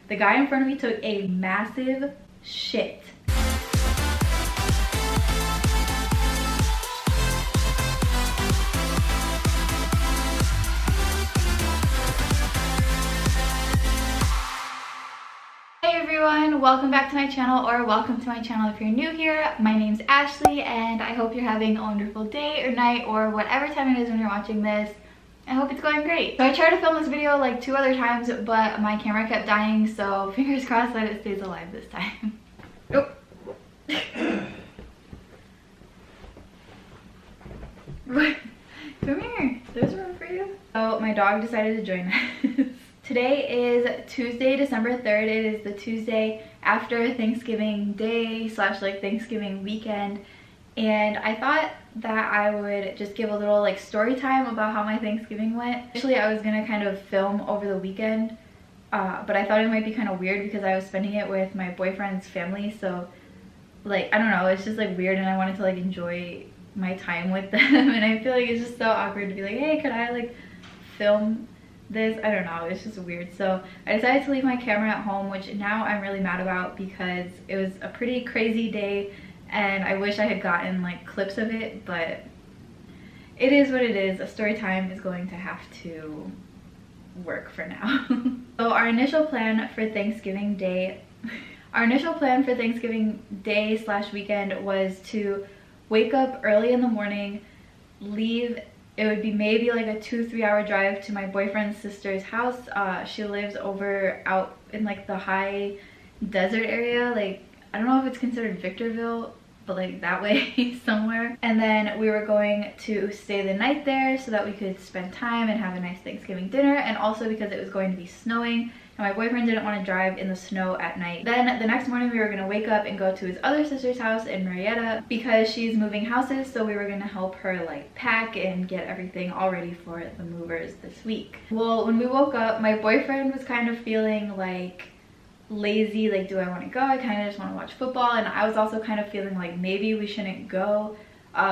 The guy in front of me took a massive shit. Hey everyone, welcome back to my channel, or welcome to my channel if you're new here. My name's Ashley and I hope you're having a wonderful day or night or whatever time it is when you're watching this. I hope it's going great. So I tried to film this video like 2 other times, but my camera kept dying, so fingers crossed that it stays alive this time. Oh. Come here, there's room for you. So my dog decided to join us. Today is Tuesday, December 3rd. It is the Tuesday after Thanksgiving Day / like Thanksgiving weekend. And I thought that I would just give a little like story time about how my Thanksgiving went. Actually, I was gonna kind of film over the weekend, but I thought it might be kind of weird because I was spending it with my boyfriend's family. So like, I don't know, it's just like weird and I wanted to like enjoy my time with them. And I feel like it's just so awkward to be like, hey, could I like film this? I don't know, it's just weird. So I decided to leave my camera at home, which now I'm really mad about because it was a pretty crazy day and I wish I had gotten like clips of it, but it is what it is. A story time is going to have to work for now. So our initial plan for Thanksgiving Day / weekend was to wake up early in the morning, leave. It would be maybe like a 2-3 hour drive to my boyfriend's sister's house. She lives over out in like the high desert area. Like, I don't know if it's considered Victorville, but like that way somewhere. And then we were going to stay the night there so that we could spend time and have a nice Thanksgiving dinner. And also because it was going to be snowing and my boyfriend didn't want to drive in the snow at night. Then the next morning we were going to wake up and go to his other sister's house in Marietta because she's moving houses, so we were going to help her like pack and get everything all ready for the movers this week. Well, when we woke up, my boyfriend was kind of feeling like lazy, like, do I want to go? I kind of just want to watch football. And I was also kind of feeling like maybe we shouldn't go.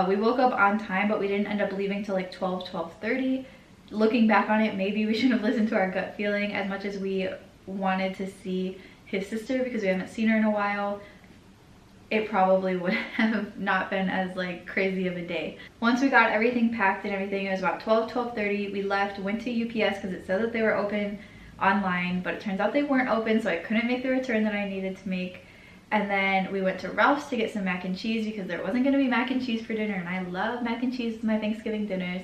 We woke up on time, but we didn't end up leaving till like 12:30. Looking back on it, maybe we should have listened to our gut feeling. As much as we wanted to see his sister because we haven't seen her in a while, it probably would have not been as like crazy of a day. Once we got everything packed and everything, it was about 12:30. We left, went to UPS because it said that they were open online, but it turns out they weren't open, so I couldn't make the return that I needed to make. And then we went to Ralph's to get some mac and cheese because there wasn't going to be mac and cheese for dinner, and I love mac and cheese with my Thanksgiving dinners,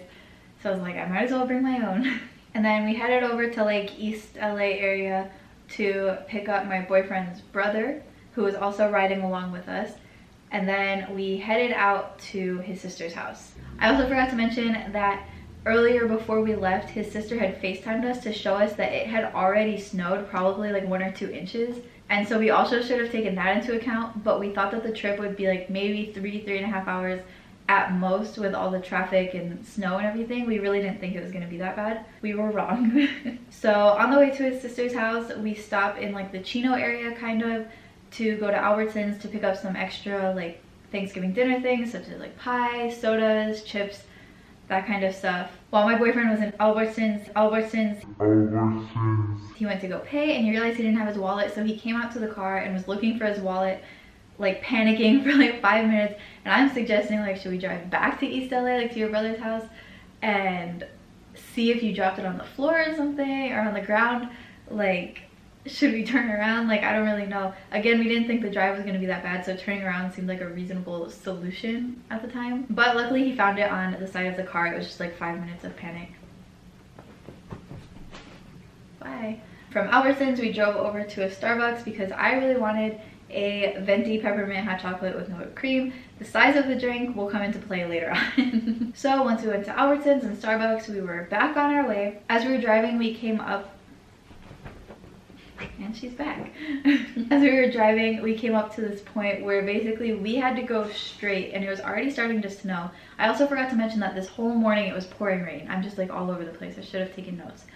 so I was like, I might as well bring my own. And then we headed over to like East LA area to pick up my boyfriend's brother, who was also riding along with us, and then we headed out to his sister's house. I also forgot to mention that earlier before we left, his sister had FaceTimed us to show us that it had already snowed probably like 1 or 2 inches. And so we also should have taken that into account, but we thought that the trip would be like maybe 3.5 hours at most with all the traffic and snow and everything. We really didn't think it was going to be that bad. We were wrong. So on the way to his sister's house, we stopped in like the Chino area kind of to go to Albertsons to pick up some extra like Thanksgiving dinner things such as like pie, sodas, chips, that kind of stuff. While my boyfriend was in Albertsons, he went to go pay and he realized he didn't have his wallet, so he came out to the car and was looking for his wallet, like panicking for like 5 minutes. And I'm suggesting like, should we drive back to East LA, like to your brother's house, and see if you dropped it on the floor or something, or on the ground? Like, should we turn around? Like, I don't really know. Again, we didn't think the drive was going to be that bad, so turning around seemed like a reasonable solution at the time. But luckily he found it on the side of the car. It was just like 5 minutes of panic. Bye. From Albertsons, we drove over to a Starbucks because I really wanted a venti peppermint hot chocolate with no whipped cream. The size of the drink will come into play later on. So once we went to Albertsons and Starbucks, we were back on our way. As we were driving, we came up, and she's back. As we were driving, we came up to this point where basically we had to go straight and it was already starting to snow. I also forgot to mention that this whole morning it was pouring rain. I'm just like all over the place. I should have taken notes.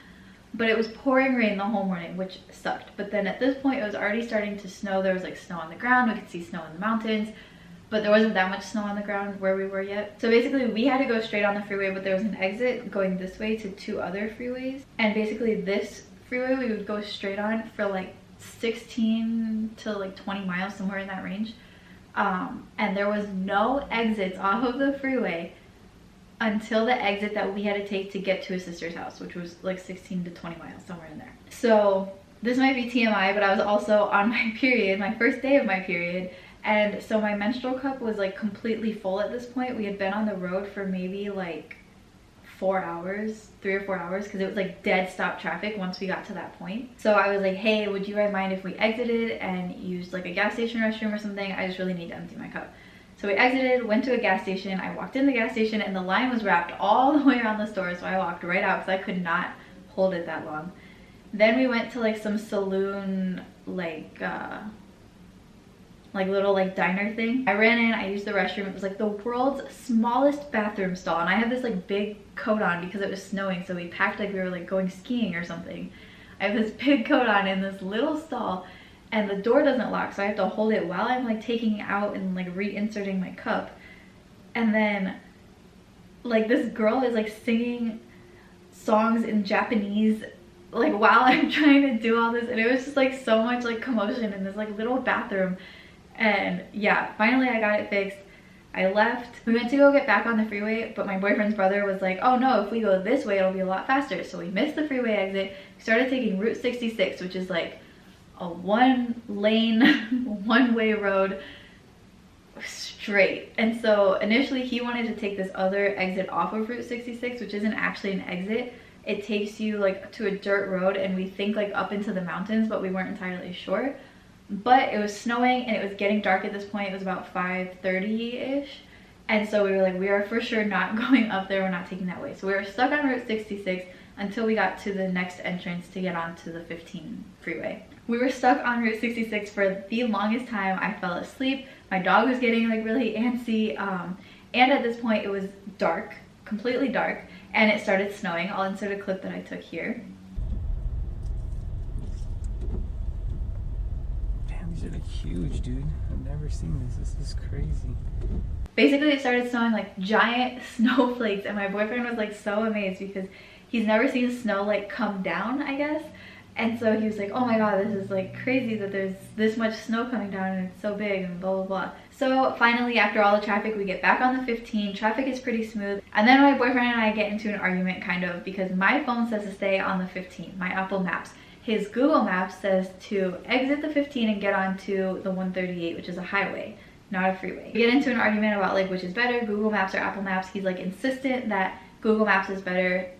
But it was pouring rain the whole morning, which sucked. But then at this point, it was already starting to snow. There was like snow on the ground. We could see snow in the mountains, but there wasn't that much snow on the ground where we were yet. So basically we had to go straight on the freeway, but there was an exit going this way to 2 other freeways. And basically this freeway we would go straight on for like 16 to like 20 miles, somewhere in that range. And there was no exits off of the freeway until the exit that we had to take to get to his sister's house, which was like 16 to 20 miles, somewhere in there. So this might be TMI, but I was also on my period, my first day of my period. And so my menstrual cup was like completely full at this point. We had been on the road for maybe like 4 hours, 3 or 4 hours, because it was like dead stop traffic once we got to that point. So I was like, hey, would you guys mind if we exited and used like a gas station restroom or something? I just really need to empty my cup. So we exited, went to a gas station. I walked in the gas station and the line was wrapped all the way around the store. So I walked right out because I could not hold it that long. Then we went to like some saloon, like little like diner thing. I ran in, I used the restroom. It was like the world's smallest bathroom stall. And I had this like big coat on because it was snowing. So we packed like we were like going skiing or something. I have this big coat on in this little stall and the door doesn't lock. So I have to hold it while I'm like taking it out and like reinserting my cup. And then like this girl is like singing songs in Japanese like while I'm trying to do all this. And it was just like so much like commotion in this like little bathroom. And yeah, finally I got it fixed. I left. We went to go get back on the freeway, but my boyfriend's brother was like, oh no, if we go this way, it'll be a lot faster. So we missed the freeway exit, started taking Route 66, which is like a one lane, one-way road straight. And so initially he wanted to take this other exit off of Route 66, which isn't actually an exit. It takes you like to a dirt road and we think like up into the mountains, but we weren't entirely sure. But it was snowing and it was getting dark at this point. It was about 5:30-ish. And so we were like, we are for sure not going up there. We're not taking that way. So we were stuck on Route 66 until we got to the next entrance to get onto the 15 freeway. We were stuck on Route 66 for the longest time. I fell asleep. My dog was getting like really antsy. And at this point it was dark, completely dark, and it started snowing. I'll insert a clip that I took here. These are like huge, dude. I've never seen this. This is crazy. Basically, it started snowing like giant snowflakes, and my boyfriend was like so amazed because he's never seen snow like come down, I guess. And so he was like, oh my god, this is like crazy that there's this much snow coming down and it's so big and blah blah blah. So finally, after all the traffic, we get back on the 15. Traffic is pretty smooth. And then my boyfriend and I get into an argument kind of because my phone says to stay on the 15, my Apple Maps. His Google Maps says to exit the 15 and get onto the 138, which is a highway, not a freeway. We get into an argument about like which is better, Google Maps or Apple Maps. He's like insistent that Google Maps is better.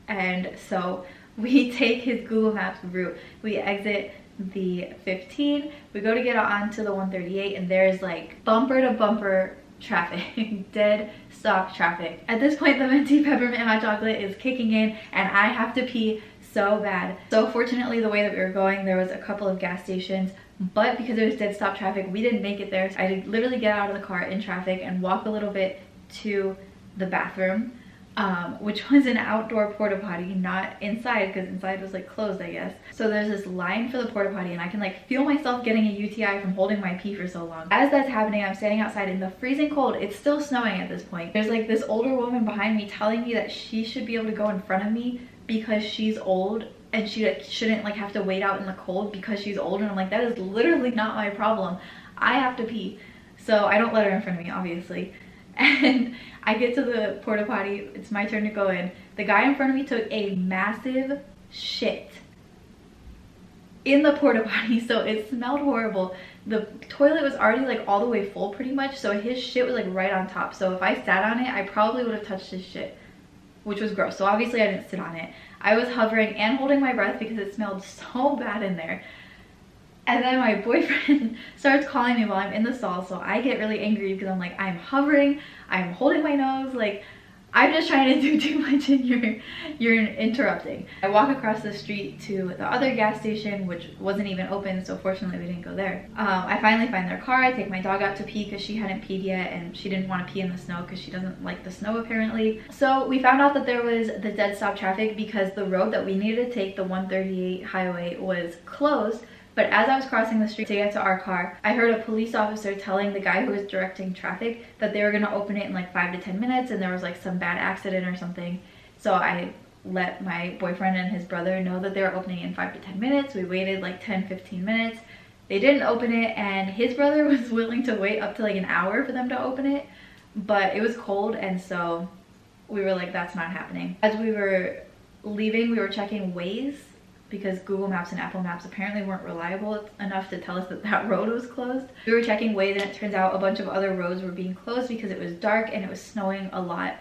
And so we take his Google Maps route. We exit the 15, we go to get onto the 138, and there's like bumper to bumper traffic, dead stop traffic. At this point, the venti peppermint hot chocolate is kicking in and I have to pee so bad. So fortunately, the way that we were going, there was a couple of gas stations, but because it was dead stop traffic, we didn't make it there. So I had to literally get out of the car in traffic and walk a little bit to the bathroom, which was an outdoor porta potty, not inside, because inside was like closed, I guess. So there's this line for the porta potty and I can like feel myself getting a UTI from holding my pee for so long. As that's happening, I'm standing outside in the freezing cold. It's still snowing at this point. There's like this older woman behind me telling me that she should be able to go in front of me because she's old and she shouldn't like have to wait out in the cold because she's old. And I'm like, that is literally not my problem. I have to pee. So I don't let her in front of me, obviously. And I get to the porta potty, it's my turn to go in. The guy in front of me took a massive shit in the porta potty, so it smelled horrible. The toilet was already like all the way full pretty much, so his shit was like right on top. So if I sat on it, I probably would have touched his shit, which was gross. So obviously I didn't sit on it. I was hovering and holding my breath because it smelled so bad in there. And then my boyfriend starts calling me while I'm in the stall, so I get really angry because I'm like, I'm hovering, I'm holding my nose, like, I'm just trying to do too much and you're interrupting. I walk across the street to the other gas station, which wasn't even open, so fortunately we didn't go there. I finally find their car. I take my dog out to pee because she hadn't peed yet and she didn't want to pee in the snow because she doesn't like the snow apparently. So we found out that there was the dead stop traffic because the road that we needed to take, the 138 highway, was closed. But as I was crossing the street to get to our car, I heard a police officer telling the guy who was directing traffic that they were gonna open it in like 5 to 10 minutes and there was like some bad accident or something. So I let my boyfriend and his brother know that they were opening in 5 to 10 minutes. We waited like 10-15 minutes. They didn't open it, and his brother was willing to wait up to like an hour for them to open it, but it was cold, and so we were like, that's not happening. As we were leaving, we were checking Waze because Google Maps and Apple Maps apparently weren't reliable enough to tell us that that road was closed. We were checking Waze, and it turns out a bunch of other roads were being closed because it was dark and it was snowing a lot.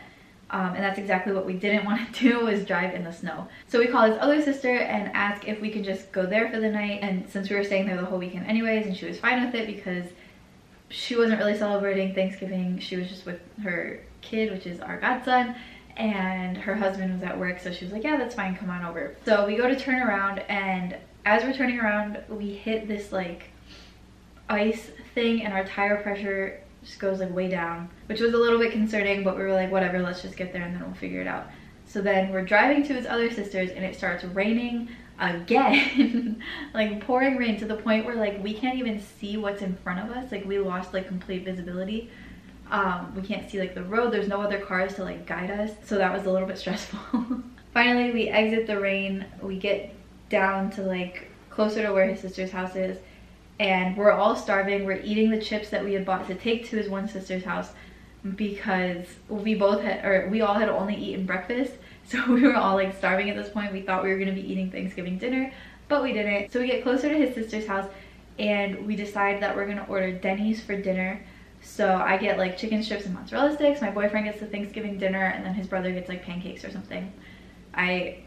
And that's exactly what we didn't want to do, was drive in the snow. So we called his other sister and asked if we could just go there for the night. And since we were staying there the whole weekend anyways, and she was fine with it because she wasn't really celebrating Thanksgiving. She was just with her kid, which is our godson, and her husband was at work. So she was like, yeah, that's fine, come on over. So we go to turn around, and as we're turning around, we hit this like ice thing, and our tire pressure just goes like way down, which was a little bit concerning, but we were like, whatever, let's just get there and then we'll figure it out. So then we're driving to his other sister's, and it starts raining again. Like pouring rain to the point where like we can't even see what's in front of us. Like we lost like complete visibility. We can't see like the road. There's no other cars to like guide us, so that was a little bit stressful. Finally, we exit the rain. We get down to like closer to where his sister's house is, and we're all starving. We're eating the chips that we had bought to take to his one sister's house because we all had only eaten breakfast. So we were all like starving at this point. We thought we were gonna be eating Thanksgiving dinner, but we didn't. So we get closer to his sister's house, and we decide that we're gonna order Denny's for dinner. So I get like chicken strips and mozzarella sticks. My boyfriend gets the Thanksgiving dinner, and then his brother gets like pancakes or something. I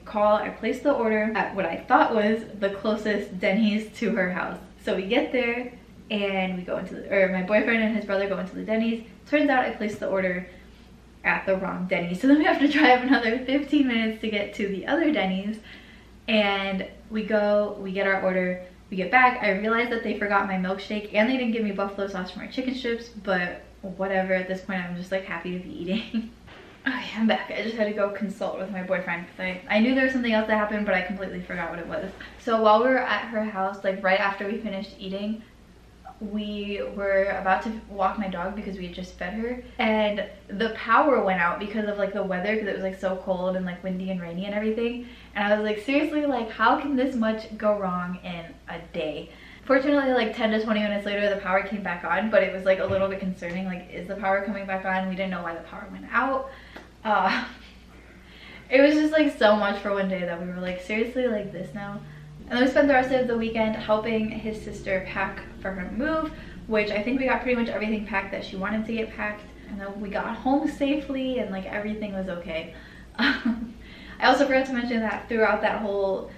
place the order at what I thought was the closest Denny's to her house. So we get there, and we go into my boyfriend and his brother go into the Denny's. Turns out I placed the order at the wrong Denny's. So then we have to drive another 15 minutes to get to the other Denny's. And we go, we get our order, we get back. I realized that they forgot my milkshake, and they didn't give me buffalo sauce for my chicken strips, but whatever. At this point, I'm just like happy to be eating. Okay, I'm back. I just had to go consult with my boyfriend because I knew there was something else that happened, but I completely forgot what it was. So while we were at her house, like right after we finished eating, we were about to walk my dog because we had just fed her, and the power went out because of like the weather, because it was like so cold and like windy and rainy and everything. And I was like, seriously, like how can this much go wrong in a day? Fortunately, like 10 to 20 minutes later, the power came back on, but it was like a little bit concerning. Like, is the power coming back on? We didn't know why the power went out. It was just like so much for one day that we were like, seriously, like this now? And then we spent the rest of the weekend helping his sister pack for her move, which I think we got pretty much everything packed that she wanted to get packed. And then we got home safely, and like everything was okay. I also forgot to mention that throughout that whole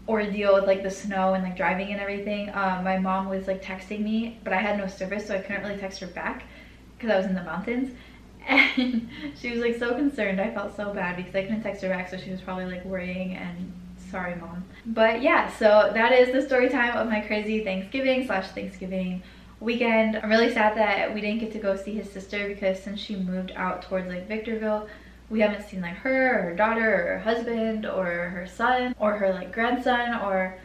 ordeal with like the snow and like driving and everything, my mom was like texting me, but I had no service, so I couldn't really text her back because I was in the mountains. And she was like so concerned. I felt so bad because I couldn't text her back, so she was probably like worrying, and sorry mom. But yeah, so that is the story time of my crazy Thanksgiving/Thanksgiving weekend. I'm really sad that we didn't get to go see his sister because since she moved out towards like Victorville, we haven't seen like her or her daughter or her husband or her son or her like grandson or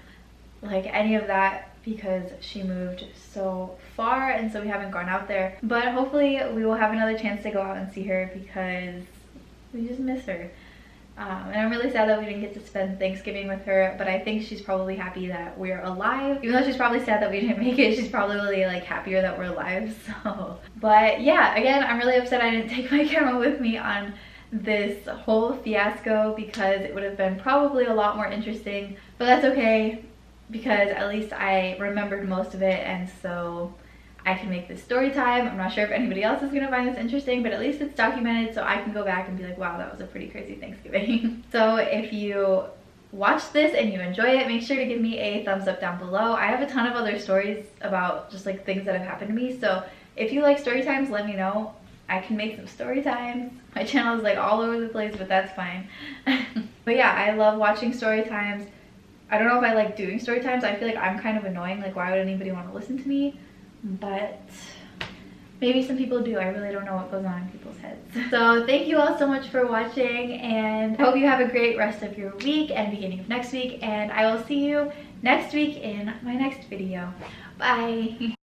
like any of that, because she moved so far, and so we haven't gone out there. But hopefully we will have another chance to go out and see her because we just miss her. And I'm really sad that we didn't get to spend Thanksgiving with her, but I think she's probably happy that we're alive. Even though she's probably sad that we didn't make it, she's probably like happier that we're alive. So, but yeah, again, I'm really upset I didn't take my camera with me on this whole fiasco because it would have been probably a lot more interesting, but that's okay because at least I remembered most of it, and so I can make this story time. I'm not sure if anybody else is gonna find this interesting, but at least it's documented so I can go back and be like, wow, that was a pretty crazy Thanksgiving. So if you watch this and you enjoy it, make sure to give me a thumbs up down below. I have a ton of other stories about just like things that have happened to me, so if you like story times, let me know. I can make some story times. My channel is like all over the place, but that's fine. But yeah, I love watching story times. I don't know if I like doing story times. I feel like I'm kind of annoying. Like, why would anybody want to listen to me? But maybe some people do. I really don't know what goes on in people's heads. So thank you all so much for watching, and I hope you have a great rest of your week and beginning of next week, and I will see you next week in my next video. Bye.